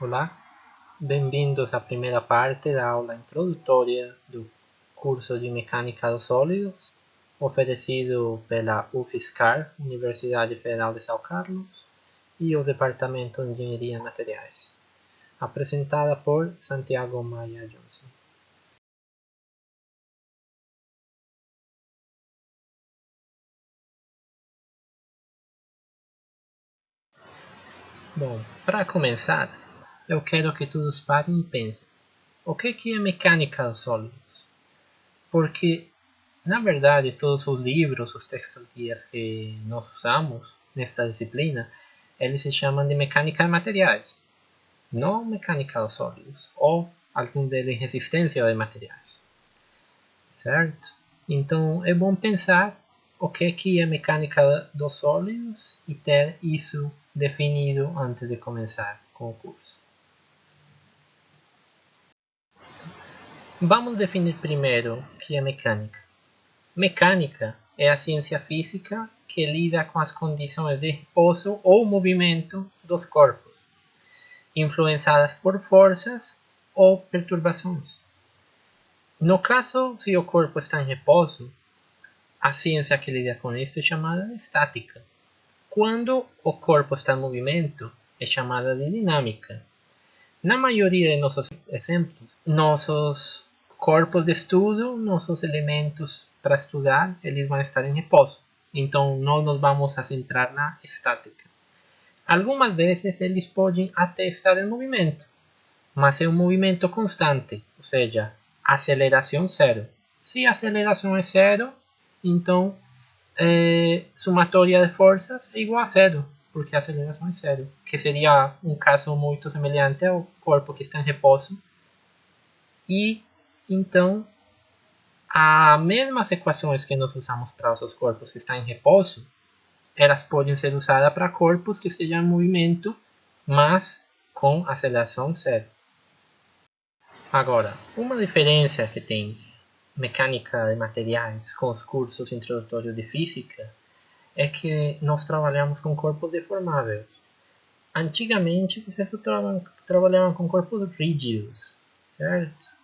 Olá, bem-vindos à primeira parte da aula introdutória do curso de Mecânica dos Sólidos, oferecido pela UFSCar, Universidade Federal de São Carlos, e o Departamento de Engenharia e Materiais, apresentada por Santiago Maia Johnson. Bom, para começar, eu quero que todos parem e pensem: o que é mecânica dos sólidos? Porque, na verdade, todos os livros, os textos guias que nós usamos nesta disciplina, eles se chamam de mecânica de materiais, não mecânica dos sólidos, ou algum deles resistência de materiais, certo? Então é bom pensar o que é mecânica dos sólidos e ter isso definido antes de começar com o curso. Vamos definir primeiro o que é mecânica. Mecânica é a ciência física que lida com as condições de repouso ou movimento dos corpos, influenciadas por forças ou perturbações. No caso, se o corpo está em repouso, a ciência que lida com isso é chamada de estática. Quando o corpo está em movimento, é chamada de dinâmica. Na maioria de nossos exemplos, nossos corpos de estudo, nossos elementos para estudar, eles vão estar em repouso. Então, não nos vamos a centrar na estática. Algumas vezes eles podem até estar em movimento, mas é um movimento constante, ou seja, aceleração zero. Se a aceleração é zero, então somatória de forças é igual a zero, porque a aceleração é zero, que seria um caso muito semelhante ao corpo que está em repouso. E então, as mesmas equações que nós usamos para os corpos que estão em repouso, elas podem ser usadas para corpos que estejam em movimento, mas com aceleração zero. Agora, uma diferença que tem mecânica de materiais com os cursos introdutórios de física é que nós trabalhamos com corpos deformáveis. Antigamente, vocês trabalhavam com corpos rígidos, certo?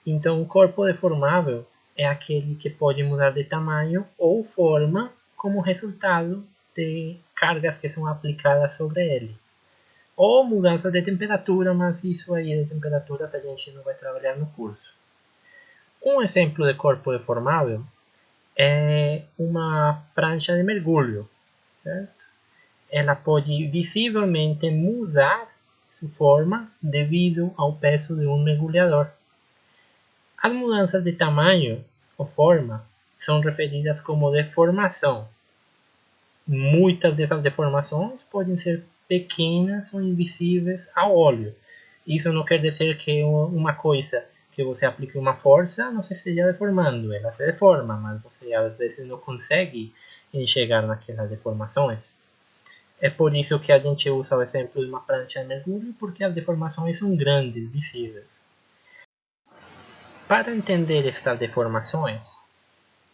Então, o corpo deformável é aquele que pode mudar de tamanho ou forma como resultado de cargas que são aplicadas sobre ele. Ou mudança de temperatura, mas isso aí de temperatura a gente não vai trabalhar no curso. Um exemplo de corpo deformável é uma prancha de mergulho, certo? Ela pode visivelmente mudar sua forma devido ao peso de um mergulhador. As mudanças de tamanho ou forma são referidas como deformação. Muitas dessas deformações podem ser pequenas ou invisíveis ao olho. Isso não quer dizer que uma coisa que você aplique uma força não se esteja deformando. Ela se deforma, mas você às vezes não consegue enxergar naquelas deformações. É por isso que a gente usa o exemplo de uma prancha de mergulho, porque as deformações são grandes, visíveis. Para entender estas deformações,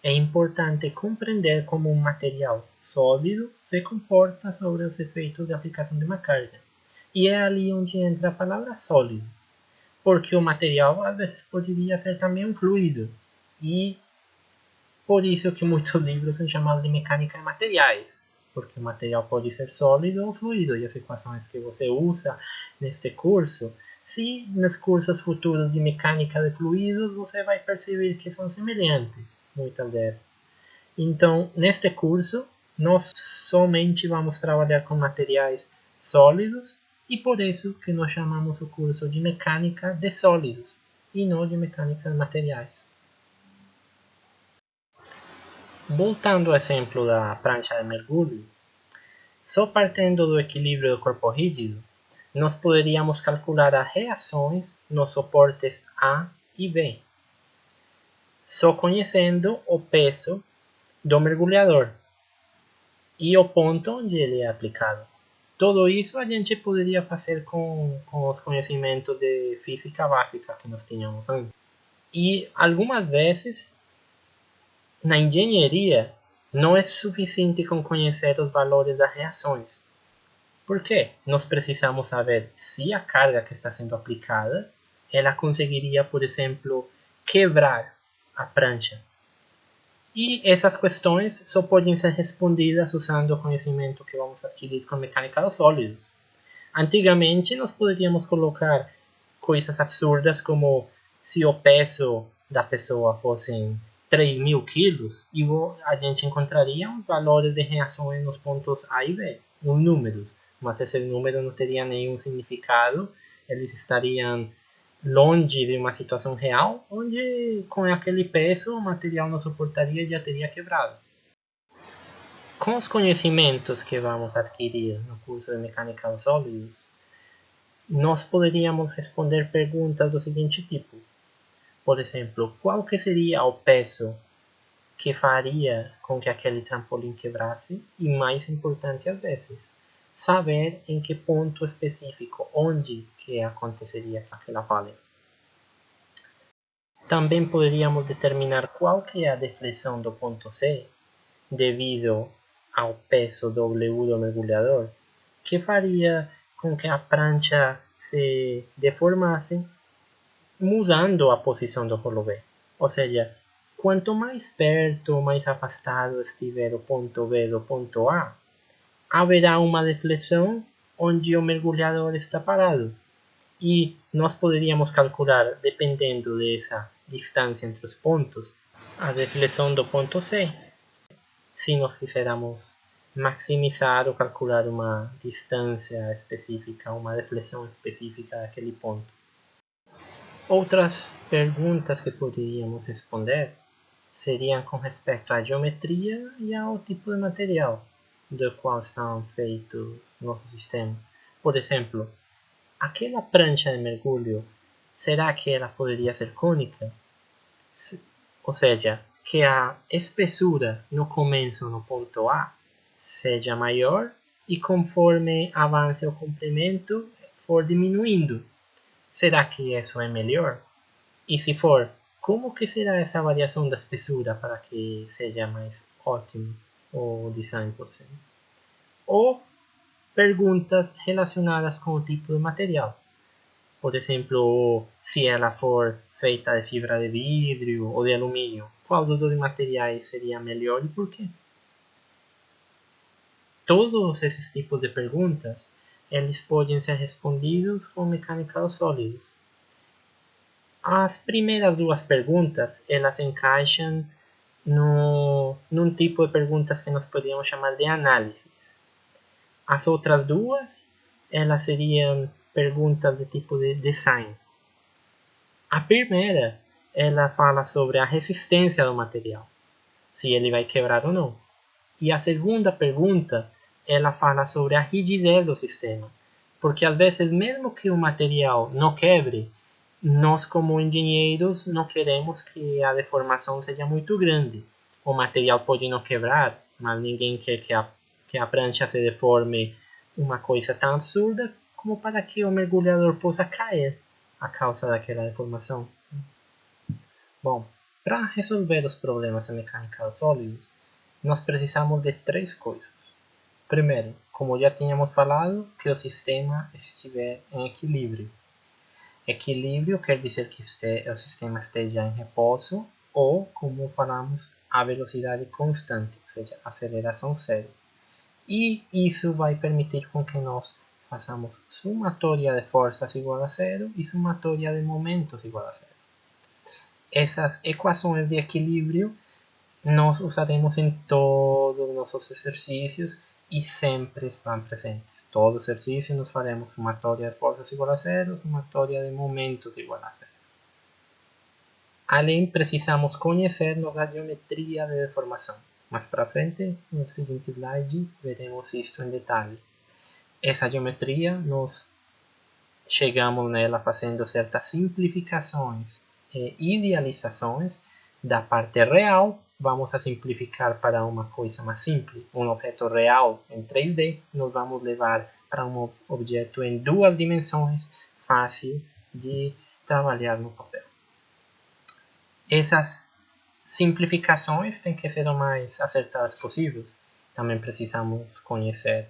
é importante compreender como um material sólido se comporta sobre os efeitos de aplicação de uma carga. E é ali onde entra a palavra sólido, porque o material às vezes poderia ser também um fluido. E por isso que muitos livros são chamados de mecânica de materiais, porque o material pode ser sólido ou fluido, e as equações que você usa neste curso, se nos cursos futuros de mecânica de fluidos, você vai perceber que são semelhantes, muitas delas. Então, neste curso, nós somente vamos trabalhar com materiais sólidos, e por isso que nós chamamos o curso de mecânica de sólidos, e não de mecânica de materiais. Voltando ao exemplo da prancha de mergulho, só partindo do equilíbrio do corpo rígido, nós poderíamos calcular as reações nos suportes A e B, só conhecendo o peso do mergulhador e o ponto onde ele é aplicado. Tudo isso a gente poderia fazer com os conhecimentos de física básica que nós tínhamos antes. E algumas vezes, na engenharia, não é suficiente com conhecer os valores das reações, Por quê? Nós precisamos saber se a carga que está sendo aplicada, ela conseguiria, por exemplo, quebrar a prancha. E essas questões só podem ser respondidas usando o conhecimento que vamos adquirir com mecânica dos sólidos. Antigamente, nós poderíamos colocar coisas absurdas como se o peso da pessoa fossem 3.000 quilos, e a gente encontraria os valores de reações nos pontos A e B, os números, mas esse número não teria nenhum significado, eles estariam longe de uma situação real, onde com aquele peso o material não suportaria e já teria quebrado. Com os conhecimentos que vamos adquirir no curso de Mecânica dos Sólidos, nós poderíamos responder perguntas do seguinte tipo. Por exemplo, qual que seria o peso que faria com que aquele trampolim quebrasse? E mais importante às vezes, saber em que ponto específico, onde que aconteceria aquela falha. Também poderíamos determinar qual que é a deflexão do ponto C, devido ao peso W do mergulhador, que faria com que a prancha se deformasse, mudando a posição do rolo B. Ou seja, quanto mais perto ou mais afastado estiver o ponto B do ponto A, haverá uma deflexão onde o mergulhador está parado. E nós poderíamos calcular, dependendo dessa distância entre os pontos, a deflexão do ponto C. Se nós quisermos maximizar ou calcular uma distância específica, uma deflexão específica daquele ponto. Outras perguntas que poderíamos responder seriam com respeito à geometria e ao tipo de material do qual estão feitos nosso sistema. Por exemplo, aquela prancha de mergulho, será que ela poderia ser cônica? Ou seja, que a espessura no começo, no ponto A, seja maior e conforme avance o comprimento for diminuindo. Será que isso é melhor? E se for, como que será essa variação da espessura para que seja mais ótimo o design possível? Ou perguntas relacionadas com o tipo de material. Por exemplo, se ela for feita de fibra de vidro ou de alumínio, qual dos dois materiais seria melhor e por quê? Todos esses tipos de perguntas, eles podem ser respondidos com mecânica dos sólidos. As primeiras duas perguntas, elas encaixam num tipo de perguntas que nós poderíamos chamar de análises. As outras duas, elas seriam perguntas de tipo de design. A primeira, ela fala sobre a resistência do material, se ele vai quebrar ou não. E a segunda pergunta, ela fala sobre a rigidez do sistema, porque às vezes, mesmo que o material não quebre, nós como engenheiros não queremos que a deformação seja muito grande. O material pode não quebrar, mas ninguém quer que a prancha se deforme uma coisa tão absurda como para que o mergulhador possa cair a causa daquela deformação. Bom, para resolver os problemas de mecânica dos sólidos, nós precisamos de três coisas. Primeiro, como já tínhamos falado, que o sistema estiver em equilíbrio. Equilíbrio quer dizer que o sistema esteja em repouso ou, como falamos, a velocidade constante, ou seja, aceleração zero. E isso vai permitir com que nós façamos somatória de forças igual a zero e somatória de momentos igual a zero. Essas equações de equilíbrio nós usaremos em todos os nossos exercícios e sempre estão presentes. Todo exercício nós faremos somatória de forças igual a zero, somatória de momentos igual a zero. Além, precisamos conhecer nossa geometria de deformação. Mais para frente, no seguinte slide, veremos isto em detalhe. Essa geometria, nós chegamos nela fazendo certas simplificações e idealizações da parte real. Vamos a simplificar para uma coisa mais simples. Um objeto real em 3D, nós vamos levar para um objeto em duas dimensões, fácil de trabalhar no papel. Essas simplificações têm que ser o mais acertadas possíveis. Também precisamos conhecer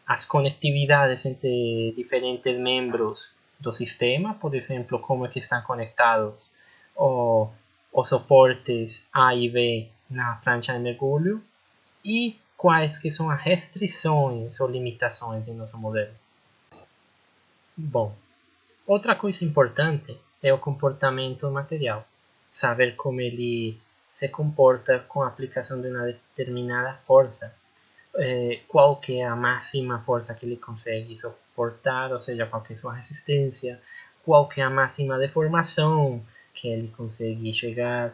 as conectividades entre diferentes membros do sistema, por exemplo, como é que estão conectados os suportes A e B na prancha de mergulho e quais que são as restrições ou limitações do nosso modelo. Bom, outra coisa importante é o comportamento do material, saber como ele se comporta com a aplicação de uma determinada força, qual que é a máxima força que ele consegue suportar, ou seja, qual que é a sua resistência, qual que é a máxima deformação que ele consegue chegar.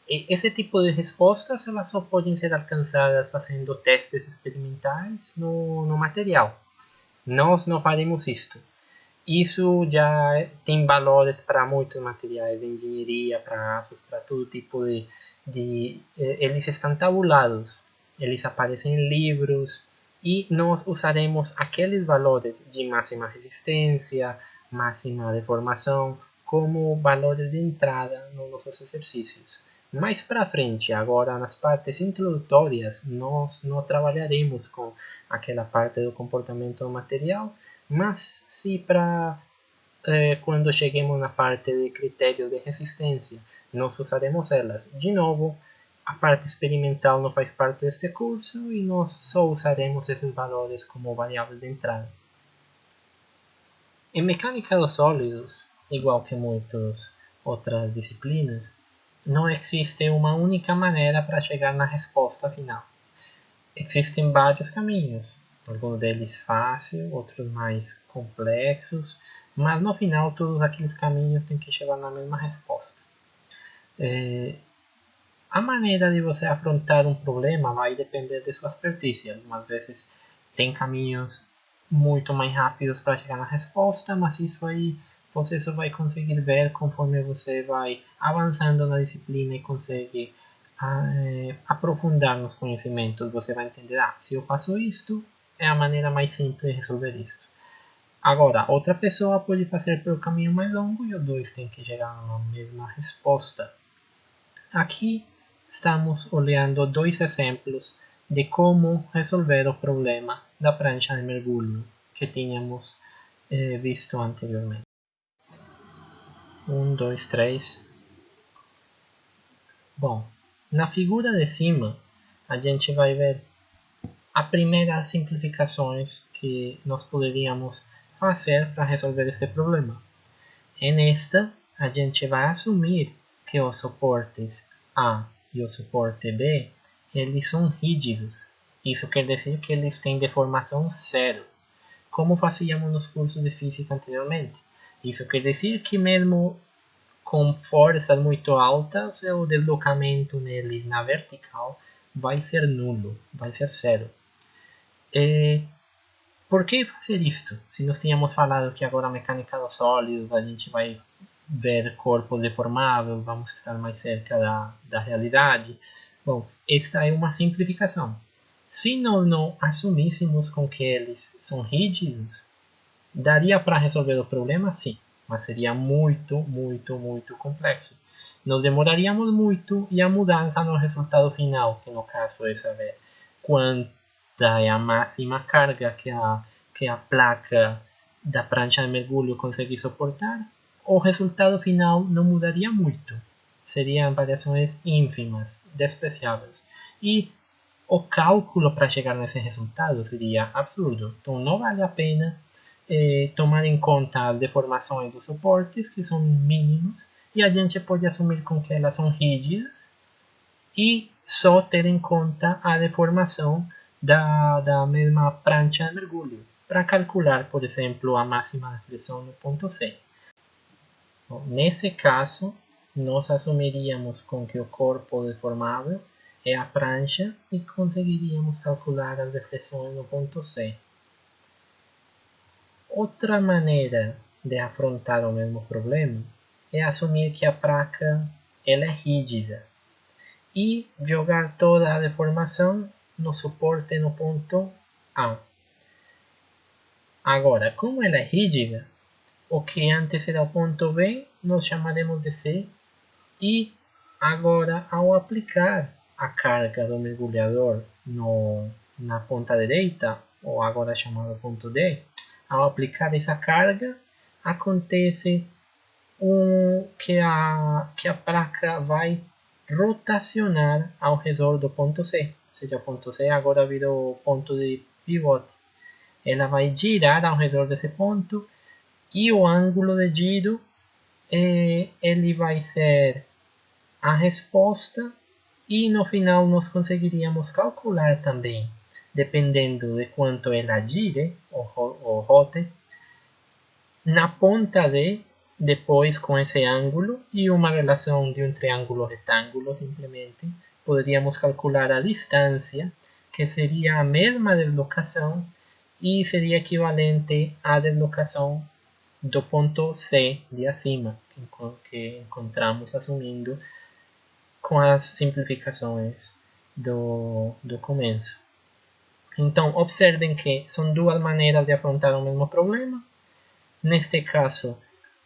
E esse tipo de respostas elas só podem ser alcançadas fazendo testes experimentais no material. Nós não faremos isto. Isso já tem valores para muitos materiais de engenharia, para aços, para todo tipo eles estão tabulados, eles aparecem em livros e nós usaremos aqueles valores de máxima resistência, máxima deformação, como valores de entrada nos nossos exercícios. Mais para frente, agora nas partes introdutórias, nós não trabalharemos com aquela parte do comportamento do material, mas se para quando cheguemos na parte de critérios de resistência, nós usaremos elas. De novo, a parte experimental não faz parte deste curso e nós só usaremos esses valores como variáveis de entrada. Em mecânica dos sólidos, igual que muitas outras disciplinas, não existe uma única maneira para chegar na resposta final. Existem vários caminhos, alguns deles fáceis, outros mais complexos, mas no final todos aqueles caminhos têm que chegar na mesma resposta. A maneira de você afrontar um problema vai depender de sua expertise. Algumas vezes tem caminhos muito mais rápidos para chegar na resposta, mas isso aí você só vai conseguir ver conforme você vai avançando na disciplina e consegue aprofundar nos conhecimentos. Você vai entender, se eu faço isto, é a maneira mais simples de resolver isto. Agora, outra pessoa pode fazer pelo caminho mais longo e os dois têm que chegar na mesma resposta. Aqui estamos olhando dois exemplos de como resolver o problema da prancha de mergulho que tínhamos visto anteriormente. 1, 2, 3. Bom, na figura de cima a gente vai ver as primeiras simplificações que nós poderíamos fazer para resolver este problema. Nesta, a gente vai assumir que os suportes A e o suporte B eles são rígidos. Isso quer dizer que eles têm deformação zero, como fazíamos nos cursos de física anteriormente. Isso quer dizer que mesmo com forças muito altas, o deslocamento neles na vertical vai ser nulo, vai ser zero. Por que fazer isto? Se nós tínhamos falado que agora a mecânica dos sólidos a gente vai ver corpos deformáveis, vamos estar mais cerca da realidade. Bom, esta é uma simplificação. Se nós não assumíssemos com que eles são rígidos, daria para resolver o problema? Sim, mas seria muito, muito, muito complexo. Nós demoraríamos muito e a mudança no resultado final, que no caso é saber quanta é a máxima carga que a placa da prancha de mergulho consegue suportar, o resultado final não mudaria muito. Seriam variações ínfimas, despreciáveis. E o cálculo para chegar nesse resultado seria absurdo. Então não vale a pena tomar em conta as deformações dos suportes, que são mínimas, e a gente pode assumir com que elas são rígidas e só ter em conta a deformação da mesma prancha de mergulho, para calcular, por exemplo, a máxima pressão no ponto C. Bom, nesse caso, nós assumiríamos com que o corpo deformável é a prancha e conseguiríamos calcular as deflexões no ponto C. Outra maneira de afrontar o mesmo problema é assumir que a placa ela é rígida e jogar toda a deformação no suporte no ponto A. Agora, como ela é rígida, o que antes era o ponto B, nós chamaremos de C, e agora ao aplicar a carga do mergulhador na ponta direita, ou agora chamado ponto D, ao aplicar essa carga, acontece que a placa vai rotacionar ao redor do ponto C. Ou seja, o ponto C agora virou ponto de pivote. Ela vai girar ao redor desse ponto e o ângulo de giro ele vai ser a resposta e no final nós conseguiríamos calcular também, dependendo de quanto ela gire ou rote, na ponta D, depois com esse ângulo e uma relação de um triângulo retângulo simplesmente, poderíamos calcular a distância, que seria a mesma deslocação e seria equivalente à deslocação do ponto C de acima, que encontramos assumindo com as simplificações do começo. Então, observem que são duas maneiras de afrontar o mesmo problema. Neste caso,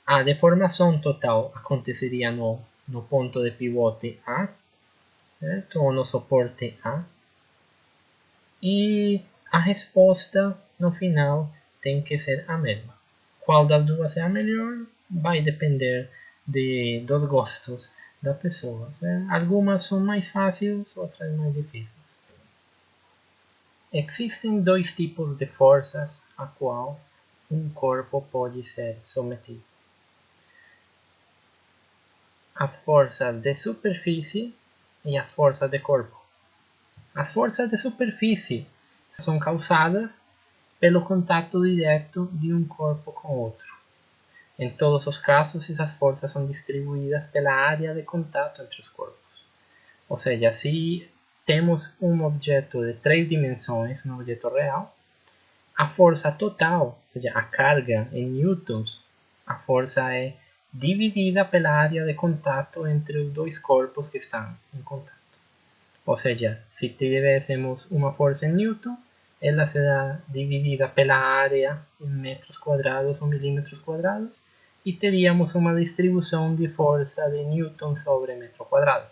a deformação total aconteceria no ponto de pivote A, certo? Ou no suporte A. E a resposta no final tem que ser a mesma. Qual das duas é a melhor vai depender dos gostos da pessoa. Certo? Algumas são mais fáceis, outras mais difíceis. Existem dois tipos de forças a qual um corpo pode ser submetido. As forças de superfície e as forças de corpo. As forças de superfície são causadas pelo contato direto de um corpo com outro. Em todos os casos, essas forças são distribuídas pela área de contato entre os corpos. Ou seja, se temos um objeto de 3 dimensões, um objeto real, a força total, ou seja, a carga em newtons, a força é dividida pela área de contato entre os dois corpos que estão em contato. Ou seja, se tivéssemos uma força em newton, ela será dividida pela área em metros quadrados ou milímetros quadrados e teríamos uma distribuição de força de newton sobre metro quadrado.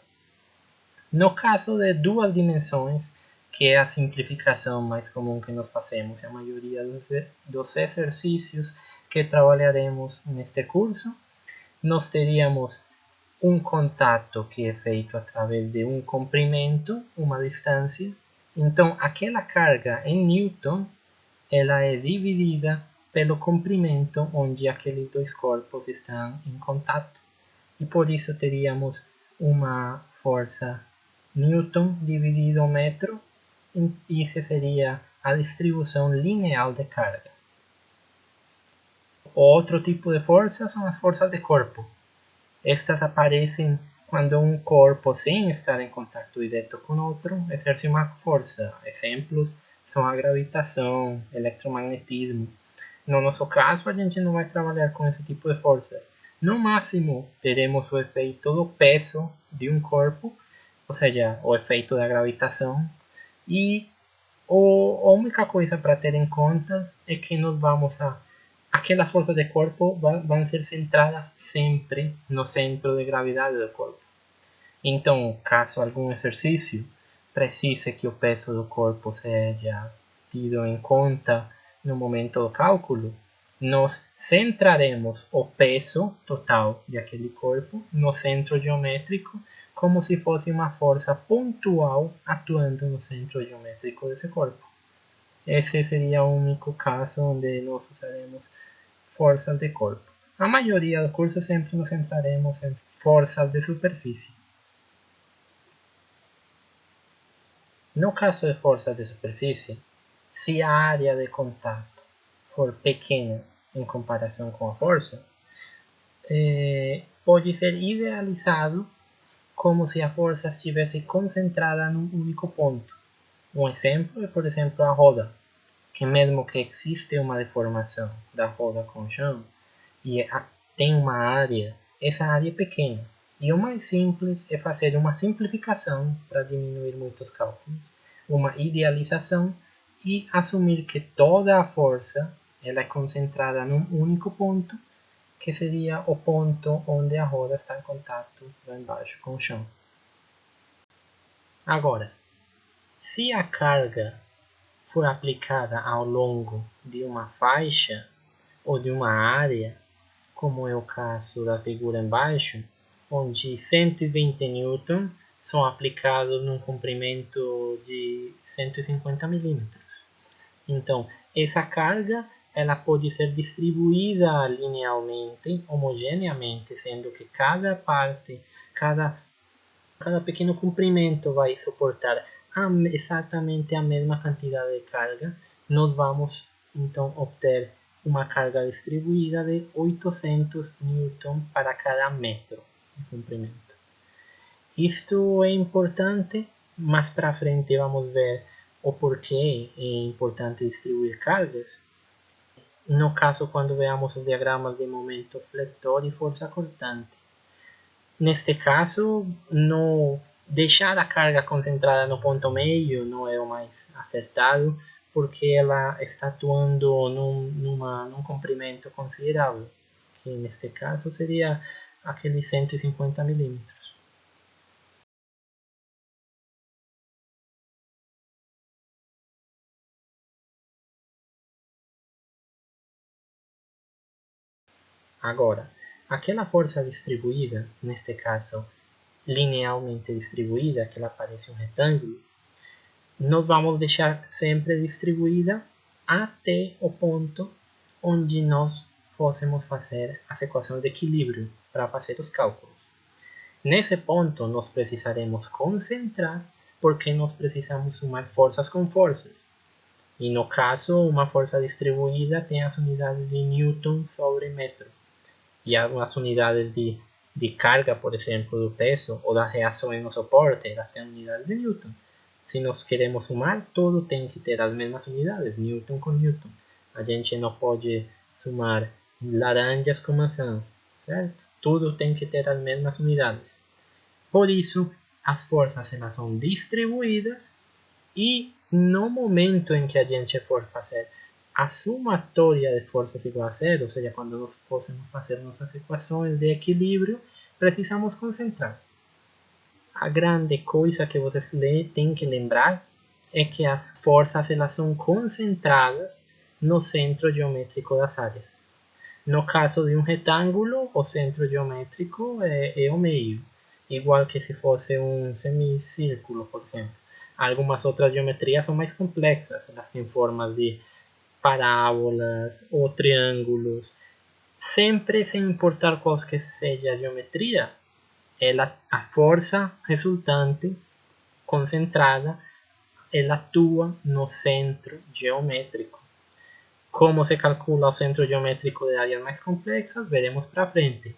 No caso de duas dimensões, que é a simplificação mais comum que nós fazemos, a maioria dos exercícios que trabalharemos neste curso, nós teríamos um contato que é feito através de um comprimento, uma distância. Então, aquela carga em newton, ela é dividida pelo comprimento onde aqueles dois corpos estão em contato. E por isso teríamos uma força newton dividido metro, e isso seria a distribuição linear de carga. Outro tipo de força são as forças de corpo. Estas aparecem quando um corpo, sem estar em contato direto com outro, exerce uma força. Exemplos são a gravitação, eletromagnetismo. No nosso caso, a gente não vai trabalhar com esse tipo de forças. No máximo, teremos o efeito do peso de um corpo, ou seja, o efeito da gravitação. E a única coisa para ter em conta é que nós vamos aquelas forças de corpo vão ser centradas sempre no centro de gravidade do corpo. Então, caso algum exercício precise que o peso do corpo seja tido em conta no momento do cálculo, nós centraremos o peso total de aquele corpo no centro geométrico, como se fosse uma força pontual atuando no centro geométrico desse corpo. Esse seria o único caso onde nós usaremos forças de corpo. A maioria do curso sempre nos centraremos em forças de superfície. No caso de forças de superfície, se a área de contato for pequena em comparação com a força, pode ser idealizado como se a força estivesse concentrada num único ponto. Um exemplo é, por exemplo, a roda, que mesmo que existe uma deformação da roda com o chão e tem uma área, essa área é pequena. E o mais simples é fazer uma simplificação para diminuir muitos cálculos, uma idealização e assumir que toda a força ela é concentrada num único ponto, que seria o ponto onde a roda está em contato lá embaixo com o chão. Agora, se a carga for aplicada ao longo de uma faixa ou de uma área, como é o caso da figura embaixo, onde 120 newton são aplicados num comprimento de 150 milímetros. Então, essa carga ela pode ser distribuída linearmente, homogeneamente, sendo que cada parte, cada pequeno comprimento vai suportar exatamente a mesma quantidade de carga. Nós vamos então obter uma carga distribuída de 800 newton para cada metro de comprimento. Isto é importante, mais para frente vamos ver o porquê é importante distribuir cargas. No caso, quando veamos os diagramas de momento fletor e força cortante. Neste caso, no deixar a carga concentrada no ponto meio não é o mais acertado, porque ela está atuando num comprimento considerável, que neste caso seria aqueles 150 milímetros. Agora, aquela força distribuída, neste caso linearmente distribuída, que ela parece um retângulo, nós vamos deixar sempre distribuída até o ponto onde nós fôssemos fazer as equações de equilíbrio para fazer os cálculos. Nesse ponto, nós precisaremos concentrar, porque nós precisamos somar forças com forças. E no caso, uma força distribuída tem as unidades de Newton sobre metro. E as unidades de carga, por exemplo, do peso ou da reação no suporte, elas têm unidades de Newton. Se nós queremos somar, tudo tem que ter as mesmas unidades, Newton com Newton. A gente não pode somar laranjas com maçã, certo? Tudo tem que ter as mesmas unidades. Por isso, as forças elas são distribuídas e no momento em que a gente for fazer a somatória de forças igual a zero, ou seja, quando nós fôssemos fazer nossas equações de equilíbrio, precisamos concentrar. A grande coisa que vocês têm que lembrar é que as forças elas são concentradas no centro geométrico das áreas. No caso de um retângulo, o centro geométrico é o meio, igual que se fosse um semicírculo, por exemplo. Algumas outras geometrias são mais complexas, elas têm formas de parábolas ou triângulos. Sempre, sem importar qual que seja a geometria, a força resultante concentrada ela atua no centro geométrico. Como se calcula o centro geométrico de áreas mais complexas, veremos para frente.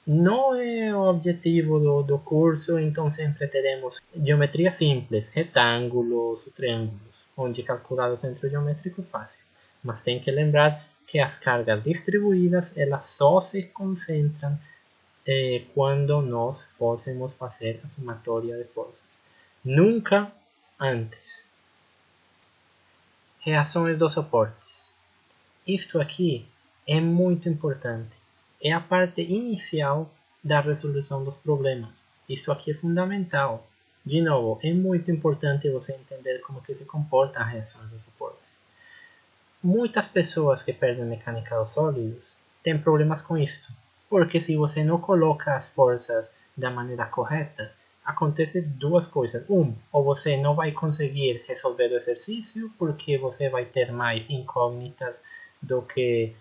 Não é o objetivo do curso, então sempre teremos geometria simples, retângulos, triângulos, onde calcular o centro geométrico é fácil. Mas tem que lembrar que as cargas distribuídas elas só se concentram quando nós fôssemos fazer a somatória de forças. Nunca antes. Reações dos suportes. Isto aqui é muito importante. É a parte inicial da resolução dos problemas. Isto aqui é fundamental. De novo, é muito importante você entender como que se comporta a reação dos suportes. Muitas pessoas que perdem mecânica dos sólidos têm problemas com isto. Porque se você não coloca as forças da maneira correta, acontece duas coisas. Ou você não vai conseguir resolver o exercício porque você vai ter mais incógnitas do que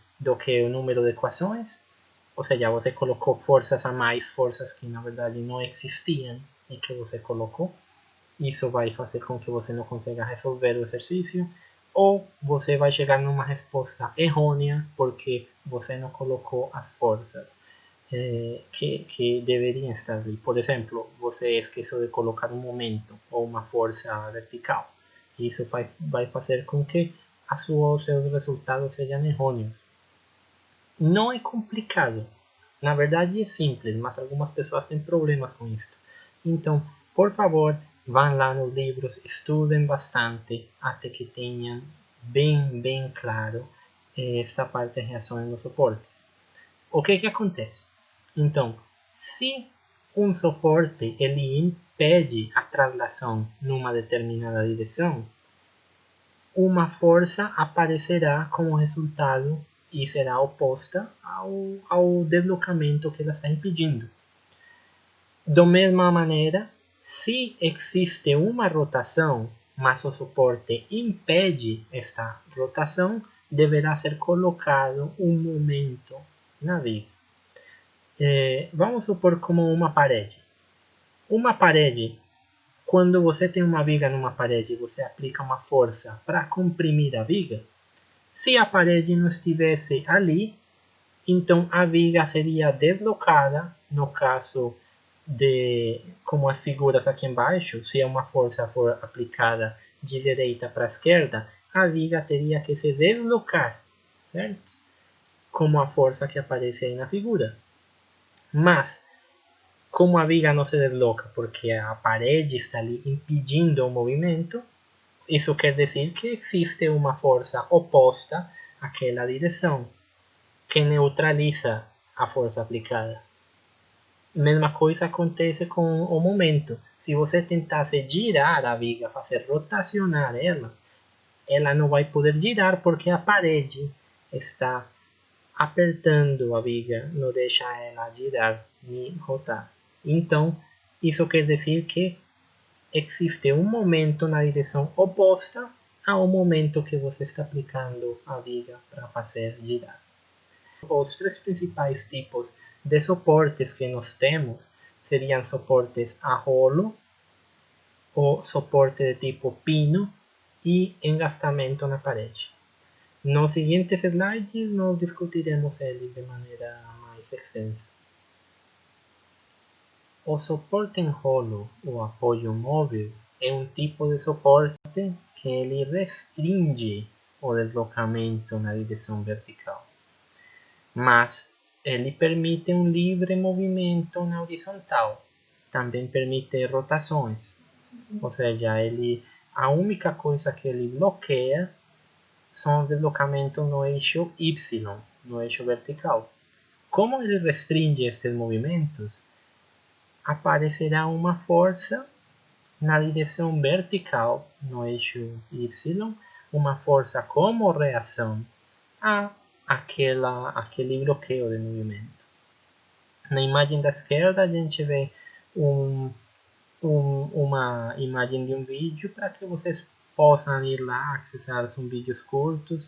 o número de equações. Ou seja, você colocou forças a mais, forças que na verdade não existiam e que você colocou. Isso vai fazer com que você não consiga resolver o exercício. Ou você vai chegar numa resposta errônea porque você não colocou as forças que deveriam estar ali. Por exemplo, você esqueceu de colocar um momento ou uma força vertical. Isso vai fazer com que os seus resultados sejam errôneos. Não é complicado. Na verdade é simples, mas algumas pessoas têm problemas com isso. Então, por favor, vão lá nos livros, estudem bastante até que tenham bem claro esta parte de reações no suporte. O que acontece? Então, se um suporte ele impede a traslação numa determinada direção, uma força aparecerá como resultado e será oposta ao deslocamento que ela está impedindo. Da mesma maneira, se existe uma rotação, mas o suporte impede esta rotação, deverá ser colocado um momento na viga. Vamos supor como uma parede. Uma parede, quando você tem uma viga numa parede e você aplica uma força para comprimir a viga, se a parede não estivesse ali, então a viga seria deslocada, no caso de, como as figuras aqui embaixo, se uma força for aplicada de direita para esquerda, a viga teria que se deslocar, certo? Como a força que aparece aí na figura. Mas, como a viga não se desloca porque a parede está ali impedindo o movimento, isso quer dizer que existe uma força oposta àquela direção, que neutraliza a força aplicada. Mesma coisa acontece com o momento. Se você tentasse girar a viga, fazer rotacionar ela não vai poder girar porque a parede está apertando a viga, não deixa ela girar nem rotar. Então, isso quer dizer que existe um momento na direção oposta ao momento que você está aplicando a viga para fazer girar. Os três principais tipos de suportes que nós temos seriam suportes a rolo, o suporte de tipo pino e engastamento na parede. Nos seguintes slides nós discutiremos eles de maneira mais extensa. O suporte em rolo ou apoio móvel é um tipo de suporte que ele restringe o deslocamento na direção vertical, mas ele permite um livre movimento na horizontal. Também permite rotações, ou seja, a única coisa que ele bloqueia são os deslocamentos no eixo Y, no eixo vertical. Como ele restringe estes movimentos, aparecerá uma força na direção vertical, no eixo Y, uma força como reação a aquele bloqueio de movimento. Na imagem da esquerda a gente vê uma imagem de um vídeo para que vocês possam ir lá, acessar, são vídeos curtos,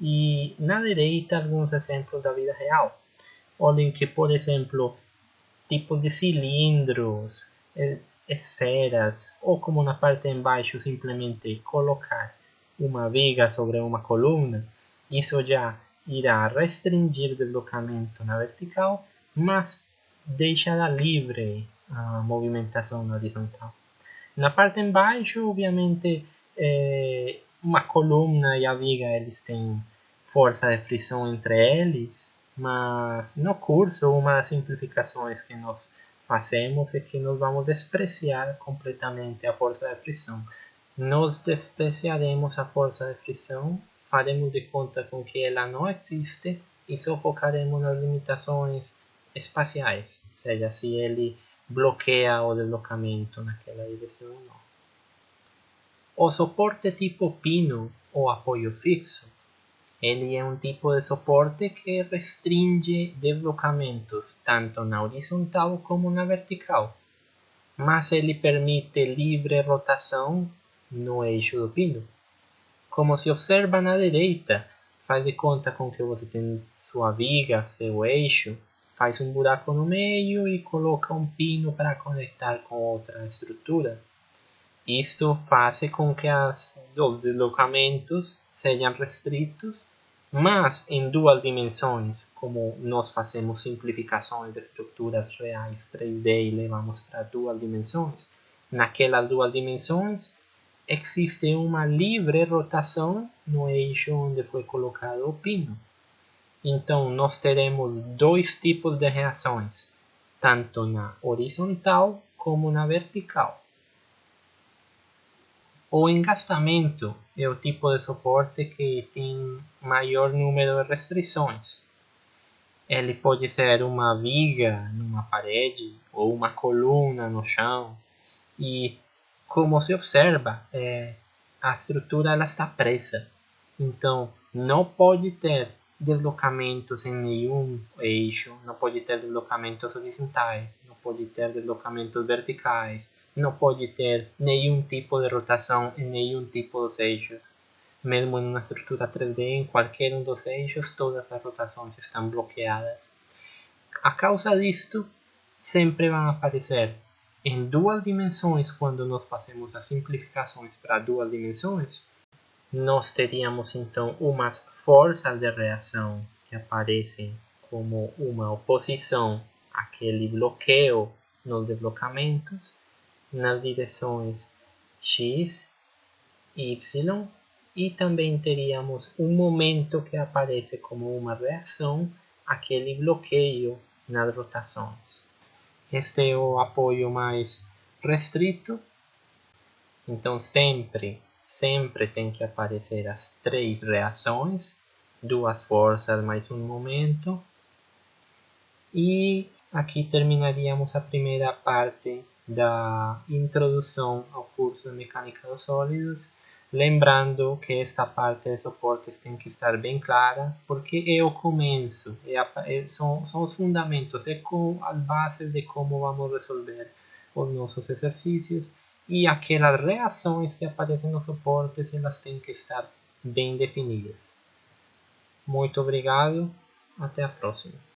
e na direita alguns exemplos da vida real. Olhem que, por exemplo, tipo de cilindros, esferas, ou como na parte de baixo simplesmente colocar uma viga sobre uma coluna, isso já irá restringir o deslocamento na vertical, mas deixará livre a movimentação na horizontal. Na parte de baixo, obviamente, uma coluna e a viga eles têm força de frição entre eles, mas no curso uma das simplificações que nós fazemos é que nós vamos despreciar completamente a força de frição. Nós despreciaremos a força de frição, faremos de conta com que ela não existe e só focaremos nas limitações espaciais, ou seja, se ele bloqueia o deslocamento naquela direção ou não. O suporte tipo pino ou apoio fixo, ele é um tipo de suporte que restringe deslocamentos tanto na horizontal como na vertical, mas ele permite livre rotação no eixo do pino. Como se observa na direita, faz de conta com que você tem sua viga, seu eixo, faz um buraco no meio e coloca um pino para conectar com outra estrutura. Isto faz com que os deslocamentos sejam restritos, mas em duas dimensões, como nós fazemos simplificações de estruturas reais 3D e levamos para duas dimensões. Naquelas duas dimensões, existe uma livre rotação no eixo onde foi colocado o pino. Então, nós teremos dois tipos de reações, tanto na horizontal como na vertical. O engastamento é o tipo de suporte que tem maior número de restrições. Ele pode ser uma viga numa parede ou uma coluna no chão. E como se observa, a estrutura ela está presa. Então, não pode ter deslocamentos em nenhum eixo, não pode ter deslocamentos horizontais, não pode ter deslocamentos verticais, não pode ter nenhum tipo de rotação em nenhum tipo dos eixos. Mesmo em uma estrutura 3D, em qualquer um dos eixos, todas as rotações estão bloqueadas. A causa disto sempre vão aparecer em duas dimensões quando nós fazemos as simplificações para duas dimensões. Nós teríamos então umas forças de reação que aparecem como uma oposição àquele bloqueio nos deslocamentos nas direções x, y, e também teríamos um momento que aparece como uma reação àquele bloqueio nas rotações. Este é o apoio mais restrito, então sempre tem que aparecer as três reações, duas forças mais um momento. E aqui terminaríamos a primeira parte da introdução ao curso de Mecânica dos Sólidos. Lembrando que esta parte de suportes tem que estar bem clara, porque é o começo, são os fundamentos, é com as bases de como vamos resolver os nossos exercícios, e aquelas reações que aparecem nos suportes, elas têm que estar bem definidas. Muito obrigado, até a próxima.